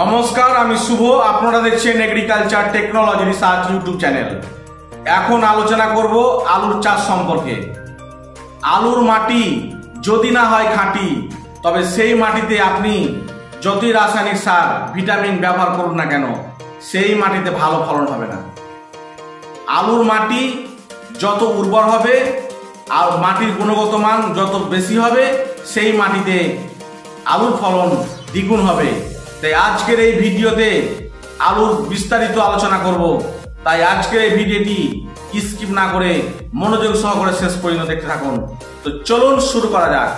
নমস্কার, আমি শুভ। আপনারা দেখছেন agriculture technology research YouTube channel. এখন আলোচনা করব আলুর চাষ সম্পর্কে। আলুর মাটি যদি না হয় খাঁটি, তবে সেই মাটিতে আপনি যতই রাসায়নিক সার ভিটামিন ব্যবহার করুন না কেন, সেই মাটিতে ভালো ফলন হবে না। আলুর মাটি যত উর্বর হবে আর মাটির গুণগত মান যত বেশি হবে, সেই মাটিতে আলুর ফলন দ্বিগুণ হবে। তাই আজকের এই ভিডিওতে আলুর বিস্তারিত আলোচনা করব। তাই আজকের এই ভিডিওটি স্কিপ না করে মনোযোগ সহকারে শেষ পর্যন্ত দেখতে থাকুন। তো চলুন শুরু করা যাক।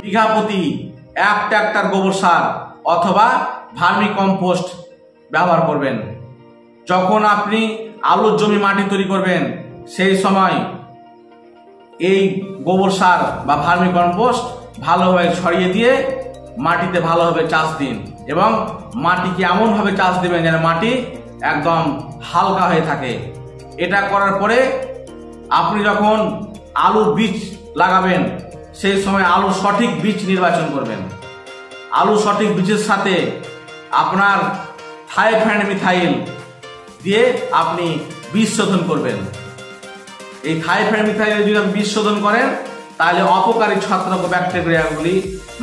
বিঘা প্রতি 1 ট্রাক্টর গোবর সার অথবা ভার্মি কম্পোস্ট ব্যবহার করবেন। যখন আপনি আলুর জমি মাটি তৈরি করবেন, সেই সময় এই গোবর সার বা ভার্মি কম্পোস্ট ভালোভাবে ছড়িয়ে দিয়ে মাটিতে ভালোভাবে চাষ দিন এবং মাটিকে এমনভাবে চাষ দেবেন যেন মাটি একদম হালকা হয়ে থাকে। এটা করার পরে আপনি যখন আলুর বীজ লাগাবেন, সেই সময় আলুর সঠিক বীজ নির্বাচন করবেন। আলু সঠিক বীজের সাথে আপনার থাইওফ্যান্ডমিথাইল দিয়ে আপনি বীজ শোধন করবেন। এই থাইওফ্যান্ডমিথাইল যদি আপনি বীজ শোধন করেন, তাহলে অপকারী ছত্রাক ও ব্যাকটেরিয়াগুলি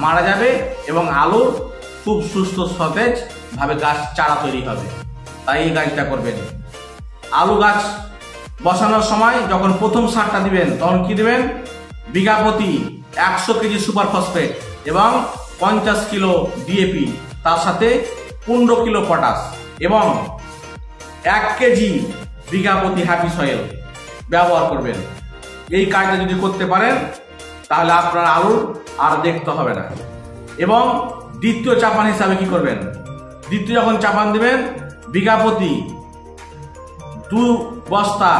মারা যাবে এবং আলুর খুব সুস্থ সতেজ ভাবে গাছ চারা তৈরি হবে। তাই এই গাছটা করবেন। আলু গাছ বসানোর সময় যখন প্রথম সারটা দিবেন, তখন কি দেবেন? বিঘা প্রতি 100 কেজি সুপার ফসফেট এবং 50 কিলো ডিএপি, তার সাথে 15 কিলো পটাশ এবং 1 কেজি বিঘা প্রতি হ্যাপি সয়েল ব্যবহার করবেন। এই কাজটা যদি করতে পারেন, তাহলে আপনার আলুর আর দেখতে হবে না। এবং দ্বিতীয় চাপান হিসাবে কি করবেন? দ্বিতীয় যখন চাপান দিবেন, বিঘা প্রতি 2 বস্তা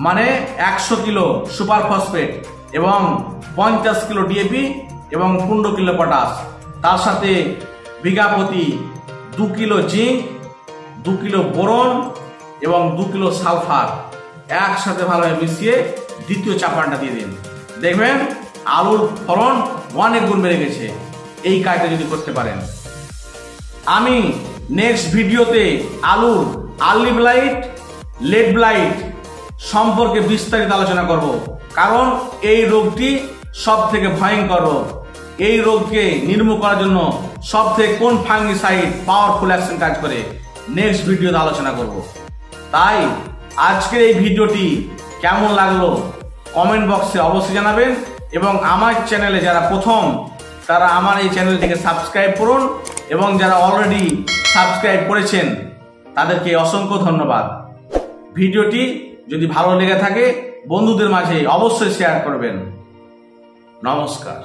মানে 100 কিলো সুপার ফসফেট এবং 50 কিলো ডিএপি এবং 15 কিলো পটাশ, তার সাথে বিঘা প্রতি 2 কিলো জিঙ্ক, 2 কিলো বোরন এবং 2 কিলো সালফার একসাথে ভালোভাবে মিশিয়ে দ্বিতীয় চাপানটা দিয়ে দিন। দেখবেন আলুর ফলন অনেক গুণ বেড়ে গেছে। এই কাজটা যদি করতে পারেন। আমি নেক্সট ভিডিওতে আলুর আর্লি ব্লাইট, লেট ব্লাইট সম্পর্কে বিস্তারিত আলোচনা করব, কারণ এই রোগটি সব থেকে ভয়ঙ্কর রোগ। এই রোগকে নির্মূল করার জন্য সব থেকে কোন ফাঙ্গিসাইড পাওয়ারফুল অ্যাকশন কাজ করে, নেক্সট ভিডিওতে আলোচনা করব। তাই আজকের এই ভিডিওটি কেমন লাগলো কমেন্ট বক্সে অবশ্যই জানাবেন এবং আমার চ্যানেলে যারা প্রথম, তারা আমার এই চ্যানেলটিকে সাবস্ক্রাইব করুন এবং যারা অলরেডি সাবস্ক্রাইব করেছেন তাদেরকে অসংখ্য ধন্যবাদ। ভিডিওটি যদি ভালো লেগে থাকে বন্ধুদের মাঝে অবশ্যই শেয়ার করবেন। নমস্কার।